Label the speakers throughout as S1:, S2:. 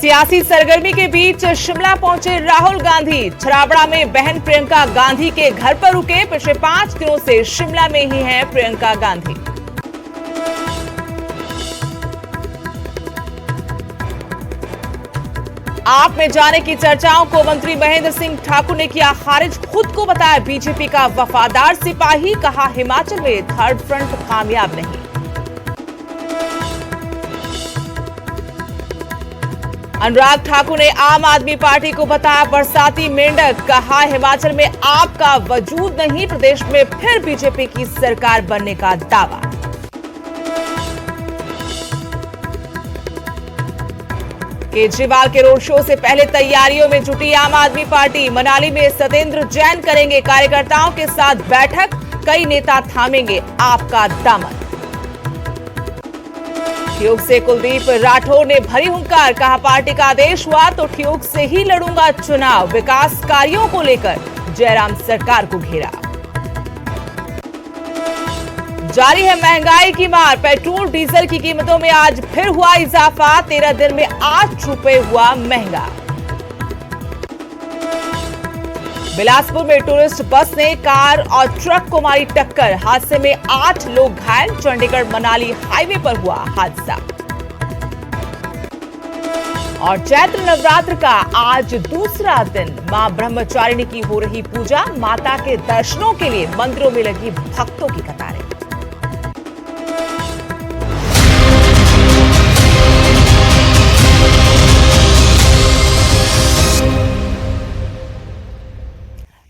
S1: सियासी सरगर्मी के बीच शिमला पहुंचे राहुल गांधी। छराबड़ा में बहन प्रियंका गांधी के घर पर रुके। पिछले 5 दिनों से शिमला में ही हैं प्रियंका गांधी। आप में जाने की चर्चाओं को मंत्री महेंद्र सिंह ठाकुर ने किया खारिज। खुद को बताया बीजेपी का वफादार सिपाही। कहा हिमाचल में थर्ड फ्रंट कामयाब नहीं। अनुराग ठाकुर ने आम आदमी पार्टी को बताया बरसाती मेंढक। कहा हिमाचल में आपका वजूद नहीं। प्रदेश में फिर बीजेपी की सरकार बनने का दावा। केजरीवाल के रोड शो से पहले तैयारियों में जुटी आम आदमी पार्टी। मनाली में सत्येंद्र जैन करेंगे कार्यकर्ताओं के साथ बैठक। कई नेता थामेंगे आपका दामन। ठियोग से कुलदीप राठौर ने भरी हुंकार। कहा पार्टी का आदेश हुआ तो ठियोग से ही लड़ूंगा चुनाव। विकास कार्यों को लेकर जयराम सरकार को घेरा। जारी है महंगाई की मार। पेट्रोल डीजल की कीमतों में आज फिर हुआ इजाफा। 13 दिन में 8 रुपए हुआ महंगा। बिलासपुर में टूरिस्ट बस ने कार और ट्रक को मारी टक्कर। हादसे में 8 लोग घायल। चंडीगढ़ मनाली हाईवे पर हुआ हादसा। और चैत्र नवरात्र का आज दूसरा दिन मां ब्रह्मचारिणी की हो रही पूजा। माता के दर्शनों के लिए मंदिरों में लगी भक्तों की कतारें।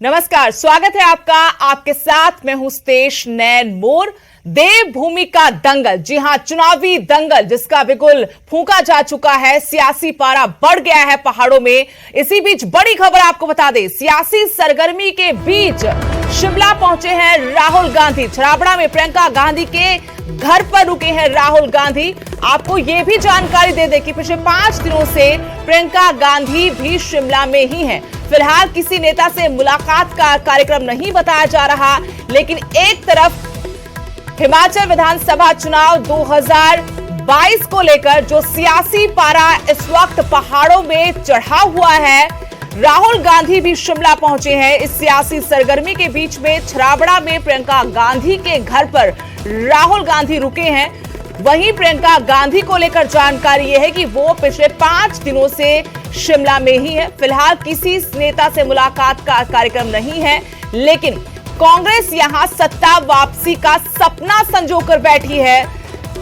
S1: नमस्कार, स्वागत है आपका। आपके साथ मैं हूं स्तेश नैन मोर। देवभूमि का दंगल, जी हां, चुनावी दंगल जिसका बिगुल फूंका जा चुका है। सियासी पारा बढ़ गया है पहाड़ों में। इसी बीच बड़ी खबर आपको बता दें, सियासी सरगर्मी के बीच शिमला पहुंचे हैं राहुल गांधी। छराबड़ा में प्रियंका गांधी के घर पर रुके हैं राहुल गांधी। आपको यह भी जानकारी दे दें कि पिछले 5 दिनों से प्रियंका गांधी भी शिमला में ही हैं। फिलहाल किसी नेता से मुलाकात का कार्यक्रम नहीं बताया जा रहा, लेकिन एक तरफ हिमाचल विधानसभा चुनाव 2022 को लेकर जो सियासी पारा इस वक्त पहाड़ों में चढ़ा हुआ है, राहुल गांधी भी शिमला पहुंचे हैं। इस सियासी सरगर्मी के बीच में छराबड़ा में प्रियंका गांधी के घर पर राहुल गांधी रुके हैं। वहीं प्रियंका गांधी को लेकर जानकारी यह है कि वो पिछले 5 दिनों से शिमला में ही है। फिलहाल किसी नेता से मुलाकात का कार्यक्रम नहीं है, लेकिन कांग्रेस यहां सत्ता वापसी का सपना संजोकर बैठी है।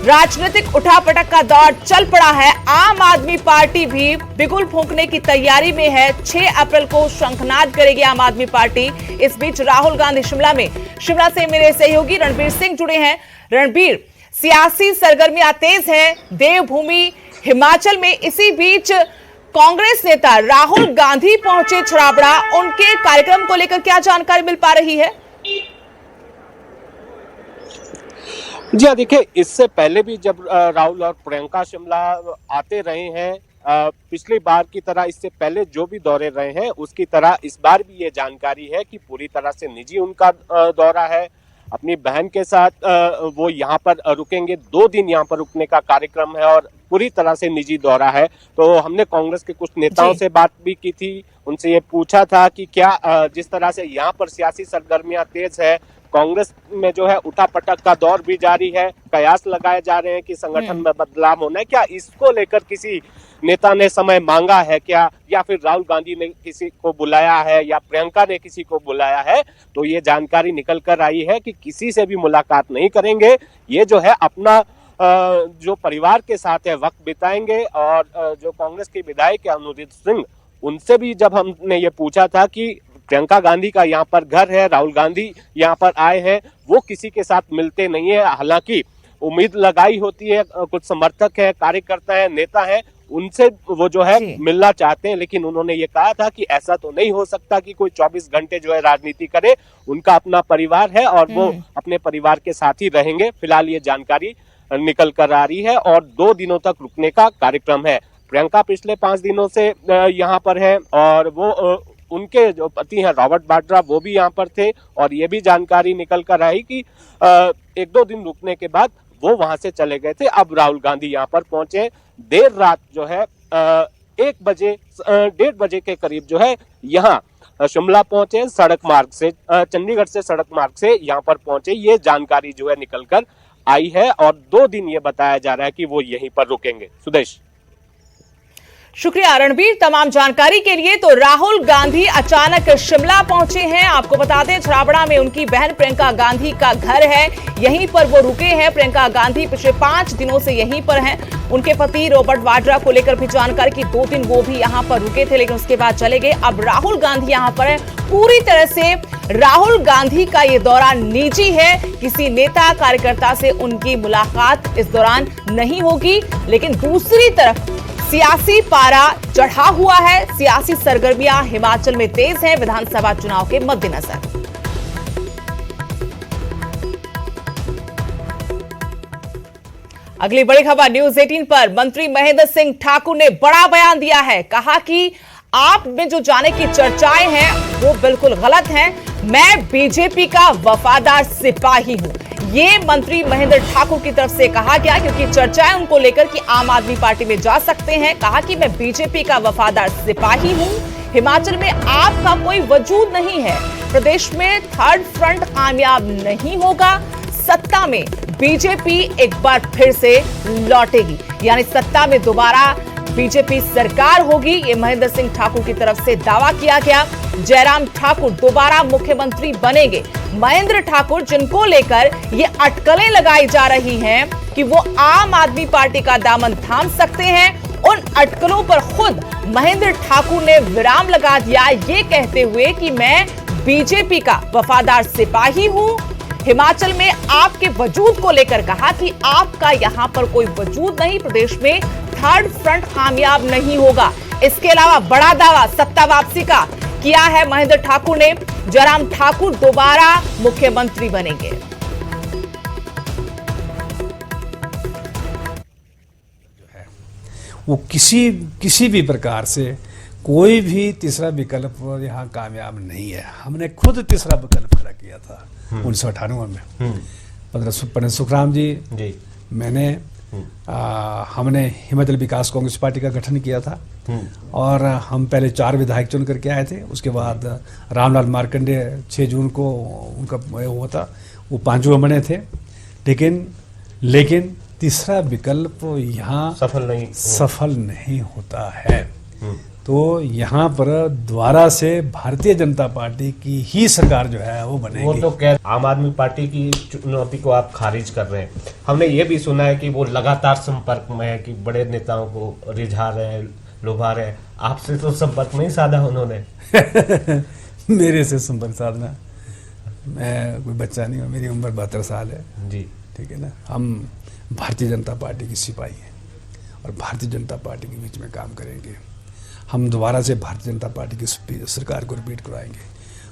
S1: राजनीतिक उठापटक का दौर चल पड़ा है। आम आदमी पार्टी भी बिगुल फूंकने की तैयारी में है। 6 अप्रैल को शंखनाद करेगी आम आदमी पार्टी। इस बीच राहुल गांधी शिमला में। शिमला से मेरे सहयोगी रणबीर सिंह जुड़े हैं। रणबीर, सियासी सरगर्मियां तेज है देवभूमि हिमाचल में। इसी बीच कांग्रेस नेता राहुल गांधी पहुंचे छराबड़ा। उनके कार्यक्रम को लेकर क्या जानकारी मिल पा रही है?
S2: जी हाँ, देखिए, इससे पहले भी जब राहुल और प्रियंका शिमला आते रहे हैं, पिछली बार की तरह इससे पहले जो भी दौरे रहे हैं उसकी तरह इस बार भी ये जानकारी है कि पूरी तरह से निजी उनका दौरा है। अपनी बहन के साथ वो यहाँ पर रुकेंगे। 2 दिन यहाँ पर रुकने का कार्यक्रम है और पूरी तरह से निजी दौरा है। तो हमने कांग्रेस के कुछ नेताओं से बात भी की थी। उनसे ये पूछा था कि क्या जिस तरह से यहाँ पर सियासी सरगर्मियां तेज है, कांग्रेस में जो है उठापटक का दौर भी जारी है, कयास लगाए जा रहे हैं कि संगठन में बदलाव होना है, क्या इसको लेकर किसी नेता ने समय मांगा है क्या, या फिर राहुल गांधी ने किसी को बुलाया है या प्रियंका ने किसी को बुलाया है? तो ये जानकारी निकल कर आई है कि किसी से भी मुलाकात नहीं करेंगे। ये जो है अपना जो परिवार के साथ है वक्त बिताएंगे। और जो कांग्रेस के विधायक अनुराग सिंह, उनसे भी जब हमने ये पूछा था कि प्रियंका गांधी का यहाँ पर घर है, राहुल गांधी यहाँ पर आए हैं, वो किसी के साथ मिलते नहीं है। हालांकि उम्मीद लगाई होती है, कुछ समर्थक है, कार्यकर्ता है, नेता है, उनसे वो जो है मिलना चाहते हैं, लेकिन उन्होंने ये कहा था कि ऐसा तो नहीं हो सकता कि कोई 24 घंटे जो है राजनीति करे। उनका अपना परिवार है और वो अपने परिवार के साथ ही रहेंगे। फिलहाल ये जानकारी निकल कर आ रही है और 2 दिनों तक रुकने का कार्यक्रम है। प्रियंका पिछले 5 दिनों से यहाँ पर है और वो उनके जो पति हैं रॉबर्ट वाड्रा, वो भी यहाँ पर थे। और ये भी जानकारी निकल कर आई कि 1-2 दिन रुकने के बाद वो वहां से चले गए थे। अब राहुल गांधी यहाँ पर पहुंचे। देर रात जो है 1:30 बजे के करीब जो है यहाँ शिमला पहुंचे, सड़क मार्ग से चंडीगढ़ से सड़क मार्ग से यहाँ पर पहुंचे। ये जानकारी जो है निकलकर आई है और 2 दिन ये बताया जा रहा है कि वो यहीं पर रुकेंगे। सुदेश,
S1: शुक्रिया रणबीर तमाम जानकारी के लिए। तो राहुल गांधी अचानक शिमला पहुंचे हैं। आपको बता दें छराबड़ा में उनकी बहन प्रियंका गांधी का घर है, यहीं पर वो रुके हैं। प्रियंका गांधी पिछले 5 दिनों से यहीं पर हैं। उनके पति रॉबर्ट वाड्रा को लेकर भी जानकारी कि 2 दिन वो भी यहां पर रुके थे, लेकिन उसके बाद चले गए। अब राहुल गांधी यहां पर है। पूरी तरह से राहुल गांधी का ये दौरा निजी है, किसी नेता कार्यकर्ता से उनकी मुलाकात इस दौरान नहीं होगी। लेकिन दूसरी तरफ सियासी पारा चढ़ा हुआ है, सियासी सरगर्मियां हिमाचल में तेज हैं विधानसभा चुनाव के मद्देनजर। अगली बड़ी खबर न्यूज 18 पर मंत्री महेंद्र सिंह ठाकुर ने बड़ा बयान दिया है। कहा कि आप में जो जाने की चर्चाएं हैं वो बिल्कुल गलत हैं। मैं बीजेपी का वफादार सिपाही हूं। ये मंत्री महेंद्र ठाकुर की तरफ से कहा गया, क्योंकि चर्चाएं उनको लेकर कि आम आदमी पार्टी में जा सकते हैं। कहा कि मैं बीजेपी का वफादार सिपाही हूं। हिमाचल में आपका कोई वजूद नहीं है। प्रदेश में थर्ड फ्रंट कामयाब नहीं होगा। सत्ता में बीजेपी एक बार फिर से लौटेगी, यानी सत्ता में दोबारा बीजेपी सरकार होगी। ये महेंद्र सिंह ठाकुर की तरफ से दावा किया गया। जयराम ठाकुर दोबारा मुख्यमंत्री बनेंगे। महेंद्र ठाकुर जिनको लेकर ये अटकलें लगाई जा रही हैं कि वो आम आदमी पार्टी का दामन थाम सकते हैं, उन अटकलों पर खुद महेंद्र ठाकुर ने विराम लगा दिया, ये कहते हुए कि मैं बीजेपी का वफादार सिपाही हूं। हिमाचल में आपके वजूद को लेकर कहा कि आपका यहां पर कोई वजूद नहीं। प्रदेश में थर्ड फ्रंट कामयाब नहीं होगा। इसके अलावा बड़ा दावा सत्ता वापसी का किया है महेंद्र ठाकुर ने। जयराम ठाकुर दोबारा मुख्यमंत्री बनेंगे।
S3: वो किसी भी प्रकार से कोई भी तीसरा विकल्प यहाँ कामयाब नहीं है। हमने खुद तीसरा विकल्प खड़ा किया था 1998 में। पंडित सुखराम जी मैंने हमने हिमाचल विकास कांग्रेस पार्टी का गठन किया था और हम पहले 4 विधायक चुन करके आए थे। उसके बाद रामलाल मार्कंडे 6 जून को उनका हुआ था, वो 5वें बने थे। लेकिन तीसरा विकल्प यहाँ सफल नहीं होता है। तो यहाँ पर दोबारा से भारतीय जनता पार्टी की ही सरकार जो है वो बनेगी।
S2: वो तो आम आदमी पार्टी की चुनौती को आप खारिज कर रहे हैं। हमने ये भी सुना है कि वो लगातार संपर्क में है, कि बड़े नेताओं को रिझा रहे हैं, लुभा रहे हैं। आपसे तो संपर्क नहीं साधा उन्होंने।
S3: मेरे से संपर्क साधना, मैं कोई बच्चा नहीं हूँ, मेरी उम्र 72 साल है
S2: जी,
S3: ठीक है ना। हम भारतीय जनता पार्टी की सिपाही हैं और भारतीय जनता पार्टी के बीच में काम करेंगे। हम दोबारा से भारतीय जनता पार्टी की सरकार को रिपीट कराएंगे।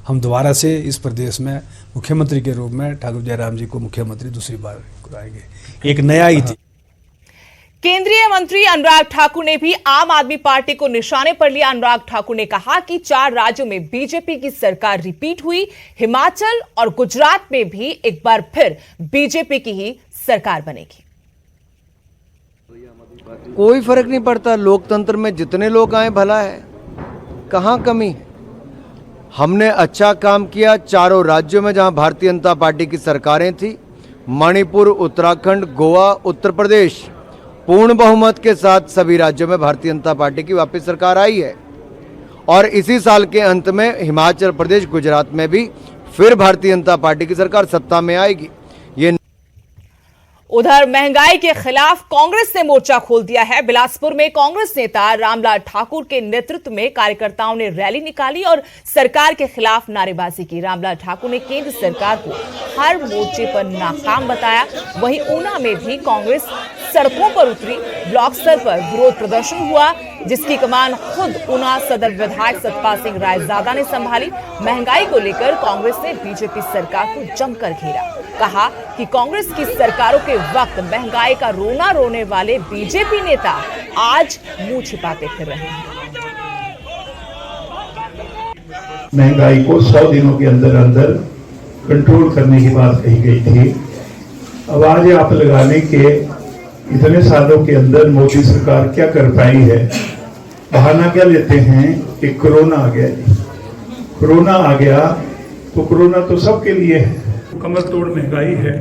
S3: हम दोबारा से इस प्रदेश में मुख्यमंत्री के रूप में ठाकुर जयराम जी को मुख्यमंत्री दूसरी बार कराएंगे। एक नया इतिहास।
S1: केंद्रीय मंत्री अनुराग ठाकुर ने भी आम आदमी पार्टी को निशाने पर लिया। अनुराग ठाकुर ने कहा कि 4 राज्यों में बीजेपी की सरकार रिपीट हुई, हिमाचल और गुजरात में भी एक बार फिर बीजेपी की ही सरकार बनेगी।
S4: कोई फर्क नहीं पड़ता, लोकतंत्र में जितने लोग आए भला है, कहाँ कमी है। हमने अच्छा काम किया 4 राज्यों में जहां भारतीय जनता पार्टी की सरकारें थी, मणिपुर, उत्तराखंड, गोवा, उत्तर प्रदेश, पूर्ण बहुमत के साथ सभी राज्यों में भारतीय जनता पार्टी की वापस सरकार आई है। और इसी साल के अंत में हिमाचल प्रदेश, गुजरात में भी फिर भारतीय जनता पार्टी की सरकार सत्ता में आएगी। ये
S1: उधर महंगाई के खिलाफ कांग्रेस ने मोर्चा खोल दिया है। बिलासपुर में कांग्रेस नेता रामलाल ठाकुर के नेतृत्व में कार्यकर्ताओं ने रैली निकाली और सरकार के खिलाफ नारेबाजी की। रामलाल ठाकुर ने केंद्र सरकार को हर मोर्चे पर नाकाम बताया। वहीं ऊना में भी कांग्रेस सड़कों पर उतरी। ब्लॉक स्तर पर विरोध प्रदर्शन हुआ, जिसकी कमान खुद ऊना सदर विधायक सतपाल सिंह रायजादा ने संभाली। महंगाई को लेकर कांग्रेस ने बीजेपी सरकार को जमकर घेरा। कहा कि कांग्रेस की सरकारों के वक्त महंगाई का रोना रोने वाले बीजेपी नेता आज मुंह छिपाते फिर रहे हैं।
S5: महंगाई को 100 दिनों के अंदर अंदर कंट्रोल करने की बात कही गई थी। आवाज आप लगाने के इतने सालों के अंदर मोदी सरकार क्या कर पाई है, बहाना क्या लेते हैं कि कोरोना आ गया जी, कोरोना आ गया तो कोरोना तो सबके लिए है।
S6: कमर तोड़ महंगाई है,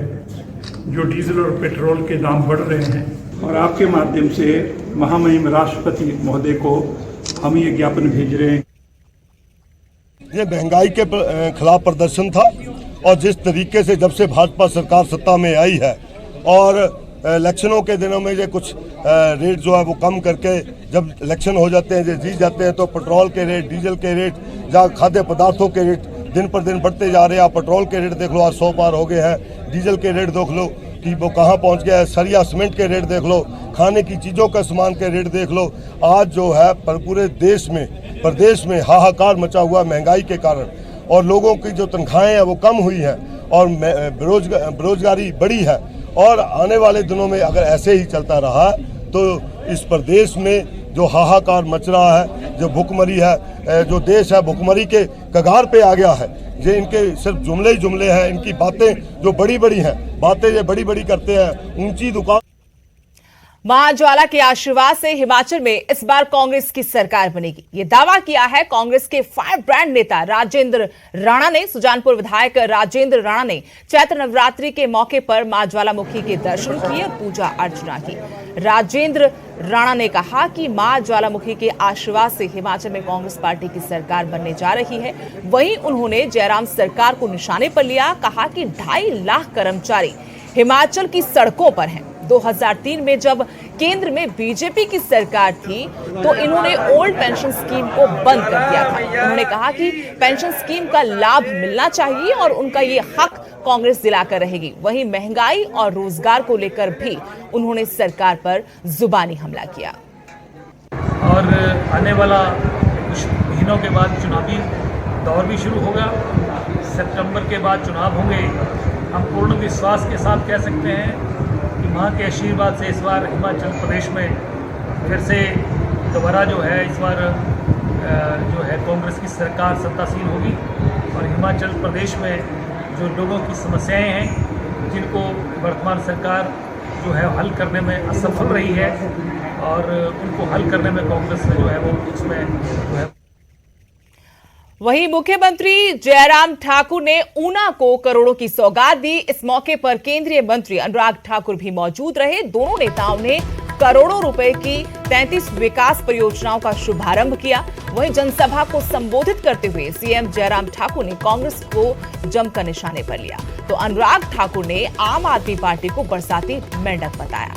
S6: जो डीजल और पेट्रोल के दाम बढ़ रहे हैं, और आपके माध्यम से महामहिम राष्ट्रपति महोदय को हम ये ज्ञापन भेज रहे हैं।
S7: ये महंगाई के खिलाफ प्रदर्शन था, और जिस तरीके से जब से भाजपा सरकार सत्ता में आई है और इलेक्शनों के दिनों में ये कुछ रेट जो है वो कम करके जब इलेक्शन हो जाते हैं, जीत जाते हैं, तो पेट्रोल के रेट, डीजल के रेट, जहाँ खाद्य पदार्थों के रेट दिन पर दिन बढ़ते जा रहे हैं। आप पेट्रोल के रेट देख लो, आज 100 पार हो गए हैं। डीजल के रेट देख लो कि वो कहाँ पहुँच गया है। सरिया सीमेंट के रेट देख लो, खाने की चीज़ों का सामान के रेट देख लो। आज जो है पूरे देश में, प्रदेश में हाहाकार मचा हुआ महंगाई के कारण, और लोगों की जो तनख्वाहें हैं वो कम हुई हैं, और बेरोजगारी बढ़ी है। और आने वाले दिनों में अगर ऐसे ही चलता रहा तो इस प्रदेश में जो हाहाकार मच रहा है, जो भुखमरी है, जो देश है भुखमरी के कगार पे आ गया है। ये इनके सिर्फ जुमले ही जुमले हैं, इनकी बातें जो बड़ी बड़ी हैं, बातें ये बड़ी बड़ी करते हैं। ऊंची दुकान
S1: महाज्वाला के आशीर्वाद से हिमाचल में इस बार कांग्रेस की सरकार बनेगी, ये दावा किया है कांग्रेस के फायर ब्रांड नेता राजेंद्र राणा ने। सुजानपुर विधायक राजेंद्र राणा ने चैत्र नवरात्रि के मौके पर मां ज्वालामुखी के दर्शन किए और पूजा अर्चना की। राजेंद्र राणा ने कहा कि मां ज्वालामुखी के आशीर्वाद से हिमाचल में कांग्रेस पार्टी की सरकार बनने जा रही है। वहीं उन्होंने जयराम सरकार को निशाने पर लिया, कहा कि 2.5 लाख कर्मचारी हिमाचल की सड़कों पर हैं। 2003 में जब केंद्र में बीजेपी की सरकार थी तो इन्होंने ओल्ड पेंशन स्कीम को बंद कर दिया था। उन्होंने कहा कि पेंशन स्कीम का लाभ मिलना चाहिए और उनका ये हक कांग्रेस दिलाकर रहेगी। वहीं महंगाई और रोजगार को लेकर भी उन्होंने सरकार पर जुबानी हमला किया।
S8: और आने वाला कुछ महीनों के बाद चुनावी दौर भी शुरू होगा। सितंबर के बाद चुनाव होंगे। हम पूर्ण विश्वास के साथ कह सकते हैं कि मां के आशीर्वाद से इस बार हिमाचल प्रदेश में फिर से दोबारा जो है इस बार जो है कांग्रेस की सरकार सत्तासीन होगी। और हिमाचल प्रदेश में जो लोगों की समस्याएं हैं, जिनको वर्तमान सरकार जो है हल करने में असफल रही है, और उनको हल करने में कांग्रेस जो है वो उसमें जो है।
S1: वहीं मुख्यमंत्री जयराम ठाकुर ने ऊना को करोड़ों की सौगात दी। इस मौके पर केंद्रीय मंत्री अनुराग ठाकुर भी मौजूद रहे। दोनों नेताओं ने करोड़ों रुपए की 33 विकास परियोजनाओं का शुभारंभ किया। वहीं जनसभा को संबोधित करते हुए सीएम जयराम ठाकुर ने कांग्रेस को जमकर निशाने पर लिया, तो अनुराग ठाकुर ने आम आदमी पार्टी को बरसाती मेंढक बताया।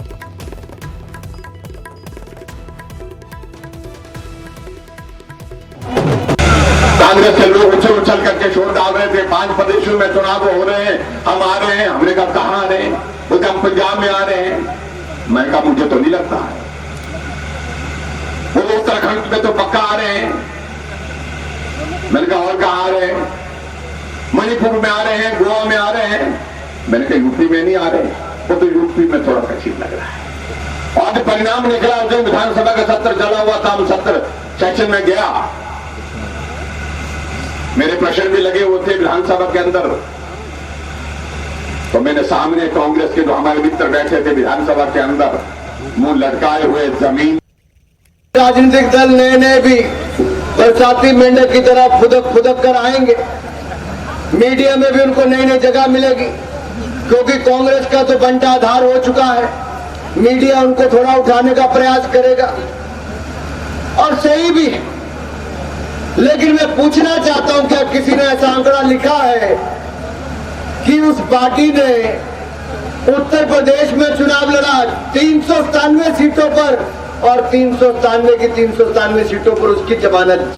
S9: कांग्रेस के लोग उछल उछल करके शोर डाल रहे थे, 5 प्रदेशों में चुनाव हो रहे हैं, हम आ रहे हैं। हमने कहा कहां आ रहे हैं? तो हम पंजाब में आ रहे हैं। मैं कहा मुझे तो नहीं लगता है। वो उत्तराखंड में तो पक्का आ रहे हैं। मैंने कहा और कहां आ रहे हैं? मणिपुर में आ रहे हैं, गोवा में आ रहे हैं। मैंने कहा यूपी में नहीं आ रहे। वो तो यूपी में थोड़ा कठिन लग रहा है। और परिणाम निकला, जो विधानसभा का सत्र चला हुआ था, हम सत्र सेशन में गया, मेरे प्रश्न भी लगे हुए थे विधानसभा के अंदर, तो मैंने सामने कांग्रेस के जो हमारे मित्र बैठे थे विधानसभा के अंदर, मुंह लटकाए हुए जमीन।
S4: राजनीतिक दल नए नए भी बरसाती मेंढक की तरह फुदक फुदक कर आएंगे। मीडिया में भी उनको नई नई जगह मिलेगी, क्योंकि कांग्रेस का तो बंटाधार हो चुका है। मीडिया उनको थोड़ा उठाने का प्रयास करेगा, और सही भी है। लेकिन मैं पूछना चाहता हूं, क्या किसी ने ऐसा आंकड़ा लिखा है कि उस पार्टी ने उत्तर प्रदेश में चुनाव लड़ा 397 सीटों पर, और 397 की 397 सीटों पर उसकी जमानत।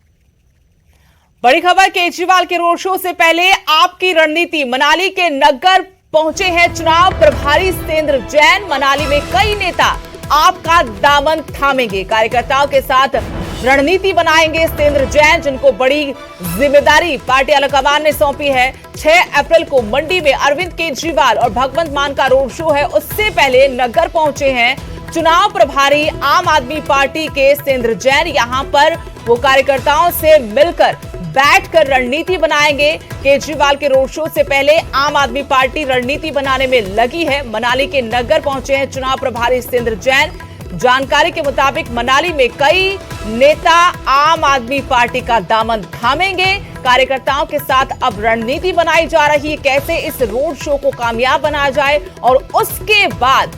S1: बड़ी खबर, केजरीवाल के रोड शो से पहले आपकी रणनीति। मनाली के नग्गर पहुंचे हैं चुनाव प्रभारी सत्येंद्र जैन। मनाली में कई नेता आपका दामन थामेंगे, कार्यकर्ताओं के साथ रणनीति बनाएंगे सत्येंद्र जैन, जिनको बड़ी जिम्मेदारी पार्टी आलाकमान ने सौंपी है। 6 अप्रैल को मंडी में अरविंद केजरीवाल और भगवंत मान का रोड शो है। उससे पहले नगर पहुंचे हैं चुनाव प्रभारी आम आदमी पार्टी के सत्येंद्र जैन। यहां पर वो कार्यकर्ताओं से मिलकर बैठकर रणनीति बनाएंगे। केजरीवाल के रोड शो से पहले आम आदमी पार्टी रणनीति बनाने में लगी है। मनाली के नगर पहुंचे हैं चुनाव प्रभारी सत्येंद्र जैन। जानकारी के मुताबिक मनाली में कई नेता आम आदमी पार्टी का दामन थामेंगे। कार्यकर्ताओं के साथ अब रणनीति बनाई जा रही है, कैसे इस रोड शो को कामयाब बनाया जाए और उसके बाद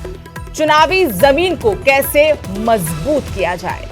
S1: चुनावी जमीन को कैसे मजबूत किया जाए।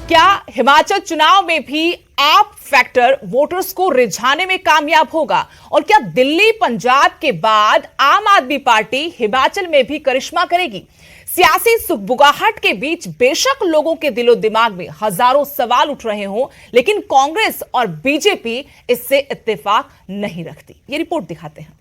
S1: क्या हिमाचल चुनाव में भी आप फैक्टर वोटर्स को रिझाने में कामयाब होगा और क्या दिल्ली पंजाब के बाद आम आदमी पार्टी हिमाचल में भी करिश्मा करेगी? सियासी सुगबुगाहट के बीच बेशक लोगों के दिलो दिमाग में हजारों सवाल उठ रहे हों, लेकिन कांग्रेस और बीजेपी इससे इत्तेफाक नहीं रखती। ये रिपोर्ट दिखाते हैं।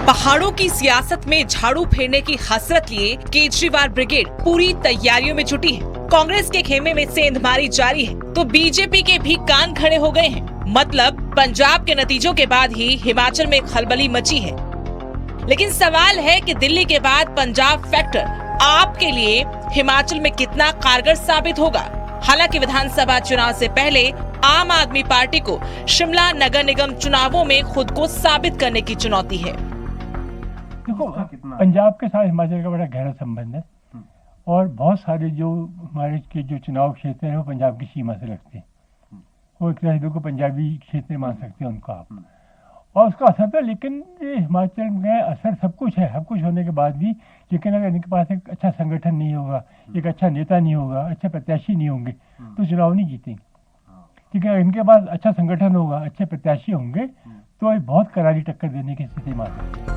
S1: पहाड़ों की सियासत में झाड़ू फेरने की हसरत लिए केजरीवाल ब्रिगेड पूरी तैयारियों में जुटी है। कांग्रेस के खेमे में सेंधमारी जारी है तो बीजेपी के भी कान खड़े हो गए हैं। मतलब पंजाब के नतीजों के बाद ही हिमाचल में खलबली मची है। लेकिन सवाल है कि दिल्ली के बाद पंजाब फैक्टर आपके लिए हिमाचल में कितना कारगर साबित होगा। हालांकि विधानसभा चुनाव से पहले आम आदमी पार्टी को शिमला नगर निगम चुनावों में खुद को साबित करने की चुनौती है।
S6: देखो, पंजाब के साथ हिमाचल का बड़ा गहरा संबंध है और बहुत सारे जो हमारे के जो चुनाव क्षेत्र है वो पंजाब की सीमा से लगते हैं। वो एक तरह को पंजाबी क्षेत्र मान सकते हैं उनको आप, और उसका असर था। लेकिन ये हिमाचल में असर सब कुछ है, सब कुछ होने के बाद भी, लेकिन अगर इनके पास एक अच्छा संगठन नहीं होगा, एक अच्छा नेता नहीं होगा, अच्छे प्रत्याशी नहीं होंगे तो चुनाव नहीं जीतेंगे। ठीक है, इनके पास अच्छा संगठन होगा, अच्छे प्रत्याशी होंगे तो बहुत करारी टक्कर देने की स्थिति में आती।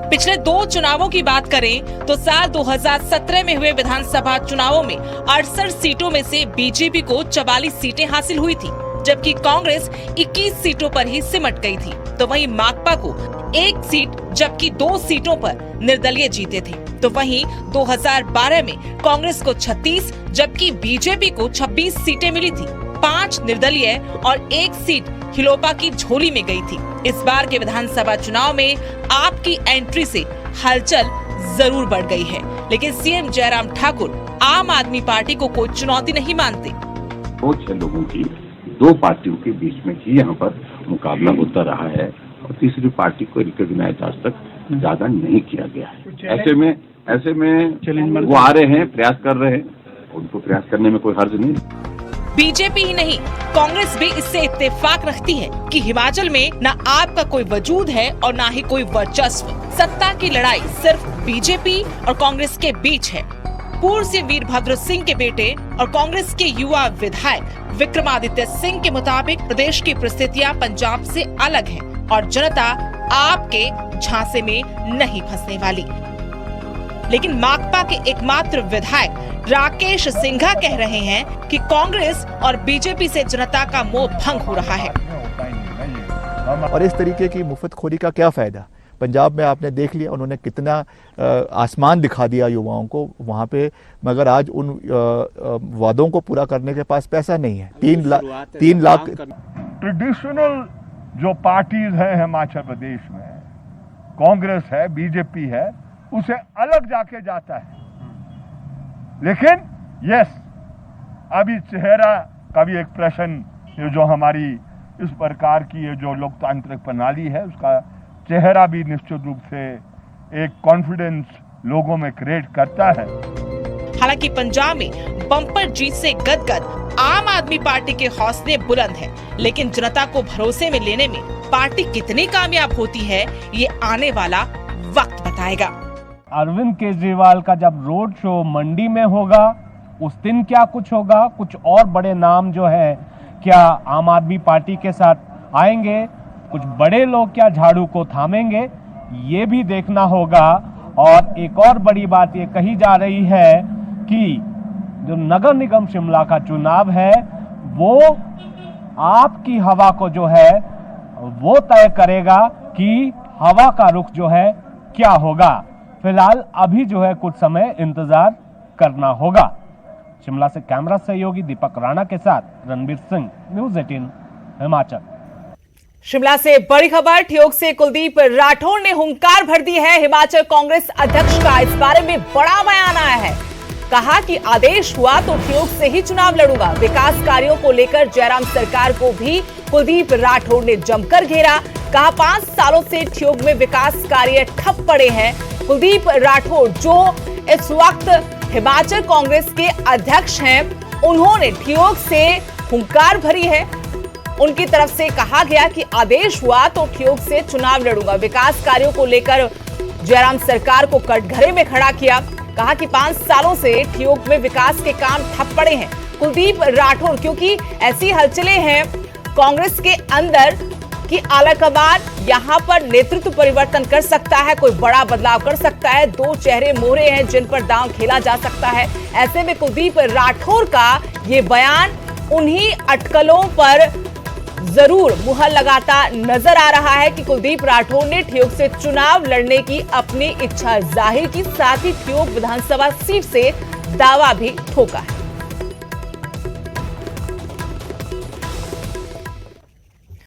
S1: पिछले 2 चुनावों की बात करें तो साल 2017 में हुए विधानसभा चुनावों में 68 सीटों में से बीजेपी को 44 सीटें हासिल हुई थी, जबकि कांग्रेस 21 सीटों पर ही सिमट गई थी। तो वहीं माकपा को 1 सीट जबकि 2 सीटों पर निर्दलीय जीते थे। तो वहीं 2012 में कांग्रेस को 36 जबकि बीजेपी को 26 सीटें मिली थी। 5 निर्दलीय और 1 सीट हिलोपा की झोली में गई थी। इस बार के विधानसभा चुनाव में आपकी एंट्री से हलचल जरूर बढ़ गई है, लेकिन सीएम जयराम ठाकुर आम आदमी पार्टी को कोई चुनौती नहीं मानते।
S10: 6 लोगों की 2 पार्टियों के बीच में ही यहाँ पर मुकाबला होता रहा है और तीसरी पार्टी को रिकॉग्नाइज आज तक ज्यादा नहीं किया गया है। ऐसे में वो आ रहे हैं, प्रयास कर रहे हैं, उनको प्रयास करने में कोई हर्ज नहीं।
S1: बीजेपी ही नहीं, कांग्रेस भी इससे इत्तेफाक रखती है कि हिमाचल में न आपका कोई वजूद है और न ही कोई वर्चस्व। सत्ता की लड़ाई सिर्फ बीजेपी और कांग्रेस के बीच है। पूर्व सीएम वीरभद्र सिंह के बेटे और कांग्रेस के युवा विधायक विक्रमादित्य सिंह के मुताबिक प्रदेश की परिस्थितियां पंजाब से अलग हैं और जनता आपके झांसे में नहीं फंसने वाली। लेकिन माकपा के एकमात्र विधायक राकेश सिंघा कह रहे हैं कि कांग्रेस और बीजेपी से जनता का मोह भंग हो रहा है।
S11: और इस तरीके की मुफ्तखोरी का क्या फायदा? पंजाब में आपने देख लिया उन्होंने कितना आसमान दिखा दिया युवाओं को वहाँ पे, मगर आज उन वादों को पूरा करने के पास पैसा नहीं है। 3 लाख
S12: ट्रेडिशनल जो पार्टीज है हिमाचल प्रदेश में, कांग्रेस है, बीजेपी है, उसे अलग जाके जाता है। लेकिन यस, अभी चेहरा का भी एक प्रश्न, जो हमारी इस प्रकार की ये जो लोकतांत्रिक प्रणाली है उसका चेहरा भी निश्चित रूप से एक कॉन्फिडेंस लोगों में क्रिएट करता है।
S1: हालांकि पंजाब में बम्पर जीत से गदगद आम आदमी पार्टी के हौसले बुलंद हैं, लेकिन जनता को भरोसे में लेने में पार्टी कितनी कामयाब होती है ये आने वाला वक्त बताएगा।
S13: अरविंद केजरीवाल का जब रोड शो मंडी में होगा उस दिन क्या कुछ होगा, कुछ और बड़े नाम जो है क्या आम आदमी पार्टी के साथ आएंगे, कुछ बड़े लोग क्या झाड़ू को थामेंगे, ये भी देखना होगा। और एक और बड़ी बात ये कही जा रही है कि जो नगर निगम शिमला का चुनाव है वो आपकी हवा को जो है वो तय करेगा कि हवा का रुख जो है क्या होगा। फिलहाल अभी जो है कुछ समय इंतजार करना होगा। शिमला से कैमरा सहयोगी दीपक राणा के साथ रणबीर सिंह, न्यूज़ 18 हिमाचल।
S1: शिमला से बड़ी खबर, ठियोग से कुलदीप राठौर ने हुंकार भर दी है हिमाचल कांग्रेस अध्यक्ष का। इस बारे में बड़ा बयान आया है। कहा कि आदेश हुआ तो ठियोग से ही चुनाव लड़ूंगा। विकास कार्यों को लेकर जयराम सरकार को भी कुलदीप राठौर ने जमकर घेरा। कहा 5 सालों से ठियोग में विकास कार्य ठप पड़े हैं। कुलदीप राठौर जो इस वक्त हिमाचल कांग्रेस के अध्यक्ष हैं, उन्होंने ठियोग से हुंकार भरी है। उनकी तरफ से कहा गया कि आदेश हुआ तो ठियोग से चुनाव लड़ूंगा। विकास कार्यों को लेकर जयराम सरकार को कटघरे में खड़ा किया। कहा कि 5 सालों से ठियोग में विकास के काम ठप पड़े हैं। कुलदीप राठौर क्योंकि ऐसी हलचलें हैं कांग्रेस के अंदर कि आलाकमान यहां पर नेतृत्व परिवर्तन कर सकता है, कोई बड़ा बदलाव कर सकता है। 2 चेहरे मोहरे हैं जिन पर दांव खेला जा सकता है। ऐसे में कुलदीप राठौर का ये बयान उन्हीं अटकलों पर जरूर मुहर लगाता नजर आ रहा है कि कुलदीप राठौर ने ठियोग से चुनाव लड़ने की अपनी इच्छा जाहिर की, साथ ही ठियोग विधानसभा सीट से दावा भी ठोका है।